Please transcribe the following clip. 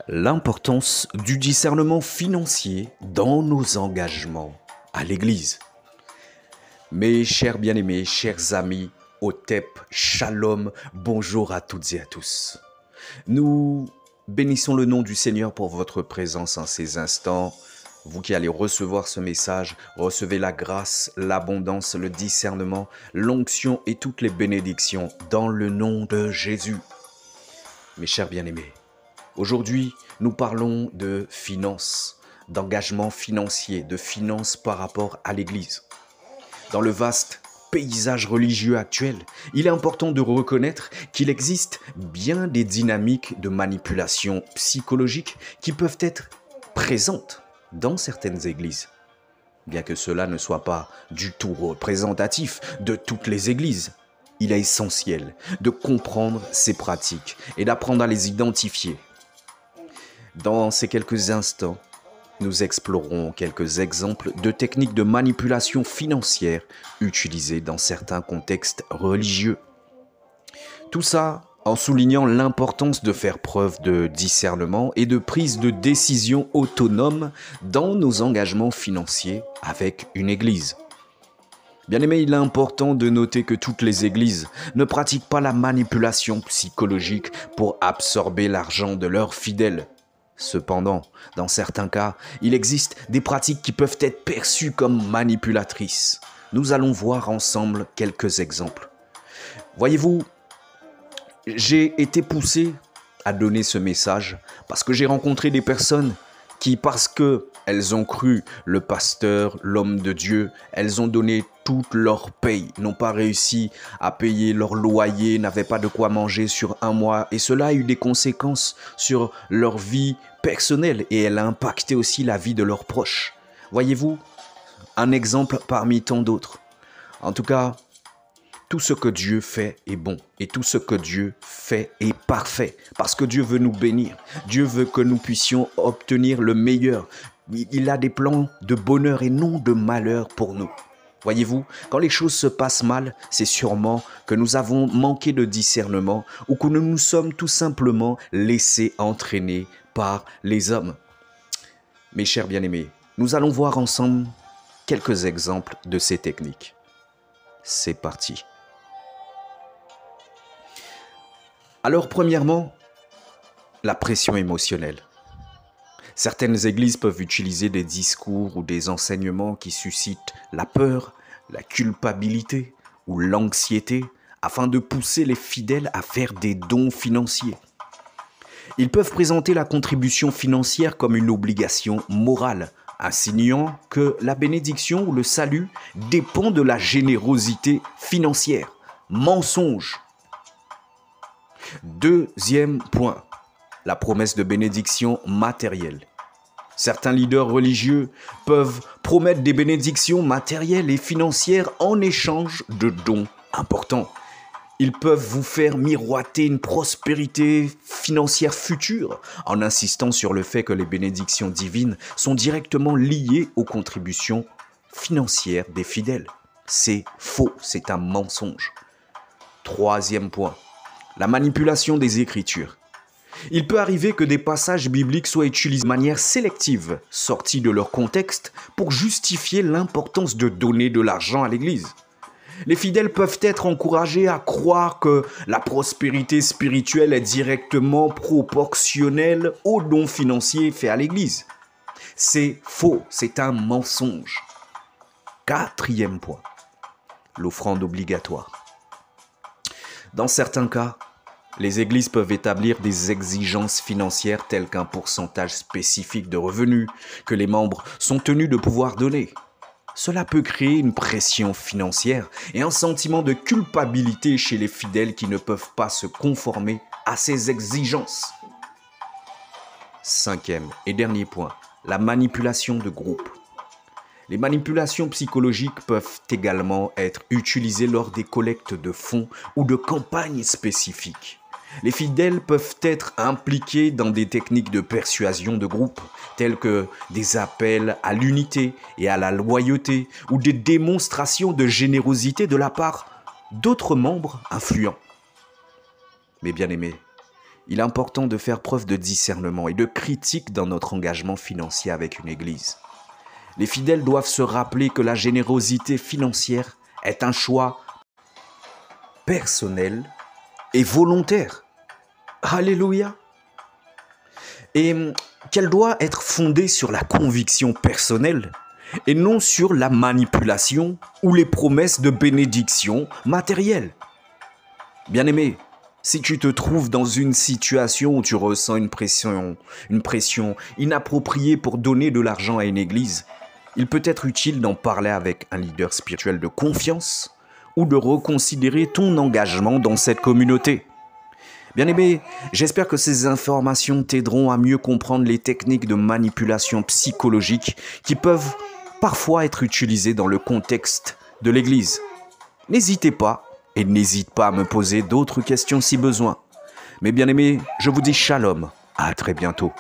L'importance du discernement financier dans nos engagements à l'Église. Mes chers bien-aimés, chers amis, Otep, Shalom, bonjour à toutes et à tous. Nous bénissons le nom du Seigneur pour votre présence en ces instants. Vous qui allez recevoir ce message, recevez la grâce, l'abondance, le discernement, l'onction et toutes les bénédictions dans le nom de Jésus. Mes chers bien-aimés, aujourd'hui, nous parlons de finances, d'engagement financier, de finances par rapport à l'Église. Dans le vaste paysage religieux actuel, il est important de reconnaître qu'il existe bien des dynamiques de manipulation psychologique qui peuvent être présentes dans certaines églises. Bien que cela ne soit pas du tout représentatif de toutes les églises, il est essentiel de comprendre ces pratiques et d'apprendre à les identifier. Dans ces quelques instants, nous explorerons quelques exemples de techniques de manipulation financière utilisées dans certains contextes religieux. Tout ça en soulignant l'importance de faire preuve de discernement et de prise de décision autonome dans nos engagements financiers avec une église. Bien aimé, il est important de noter que toutes les églises ne pratiquent pas la manipulation psychologique pour absorber l'argent de leurs fidèles. Cependant, dans certains cas, il existe des pratiques qui peuvent être perçues comme manipulatrices. Nous allons voir ensemble quelques exemples. Voyez-vous, j'ai été poussé à donner ce message parce que j'ai rencontré des personnes qui, parce qu'elles ont cru le pasteur, l'homme de Dieu, elles ont donné toute leur paye, n'ont pas réussi à payer leur loyer, n'avaient pas de quoi manger sur un mois. Et cela a eu des conséquences sur leur vie personnelle et elle a impacté aussi la vie de leurs proches. Voyez-vous, un exemple parmi tant d'autres. En tout cas, tout ce que Dieu fait est bon et tout ce que Dieu fait est parfait parce que Dieu veut nous bénir. Dieu veut que nous puissions obtenir le meilleur. Il a des plans de bonheur et non de malheur pour nous. Voyez-vous, quand les choses se passent mal, c'est sûrement que nous avons manqué de discernement ou que nous nous sommes tout simplement laissés entraîner par les hommes. Mes chers bien-aimés, nous allons voir ensemble quelques exemples de ces techniques. C'est parti. Alors, premièrement, la pression émotionnelle. Certaines églises peuvent utiliser des discours ou des enseignements qui suscitent la peur, la culpabilité ou l'anxiété afin de pousser les fidèles à faire des dons financiers. Ils peuvent présenter la contribution financière comme une obligation morale, insinuant que la bénédiction ou le salut dépend de la générosité financière. Mensonge. Deuxième point, la promesse de bénédiction matérielle. Certains leaders religieux peuvent promettre des bénédictions matérielles et financières en échange de dons importants. Ils peuvent vous faire miroiter une prospérité financière future en insistant sur le fait que les bénédictions divines sont directement liées aux contributions financières des fidèles. C'est faux, c'est un mensonge. Troisième point, la manipulation des Écritures. Il peut arriver que des passages bibliques soient utilisés de manière sélective, sortis de leur contexte, pour justifier l'importance de donner de l'argent à l'Église. Les fidèles peuvent être encouragés à croire que la prospérité spirituelle est directement proportionnelle aux dons financiers faits à l'Église. C'est faux, c'est un mensonge. Quatrième point, l'offrande obligatoire. Dans certains cas, les églises peuvent établir des exigences financières telles qu'un pourcentage spécifique de revenus que les membres sont tenus de pouvoir donner. Cela peut créer une pression financière et un sentiment de culpabilité chez les fidèles qui ne peuvent pas se conformer à ces exigences. Cinquième et dernier point, la manipulation de groupe. Les manipulations psychologiques peuvent également être utilisées lors des collectes de fonds ou de campagnes spécifiques. Les fidèles peuvent être impliqués dans des techniques de persuasion de groupe, telles que des appels à l'unité et à la loyauté ou des démonstrations de générosité de la part d'autres membres influents. Mes bien-aimés, il est important de faire preuve de discernement et de critique dans notre engagement financier avec une église. Les fidèles doivent se rappeler que la générosité financière est un choix personnel et volontaire. Alléluia. Et qu'elle doit être fondée sur la conviction personnelle et non sur la manipulation ou les promesses de bénédiction matérielle. Bien-aimé, si tu te trouves dans une situation où tu ressens une pression inappropriée pour donner de l'argent à une église, il peut être utile d'en parler avec un leader spirituel de confiance ou de reconsidérer ton engagement dans cette communauté. Bien-aimé, j'espère que ces informations t'aideront à mieux comprendre les techniques de manipulation psychologique qui peuvent parfois être utilisées dans le contexte de l'Église. N'hésitez pas et n'hésite pas à me poser d'autres questions si besoin. Mais bien-aimé, je vous dis shalom, à très bientôt.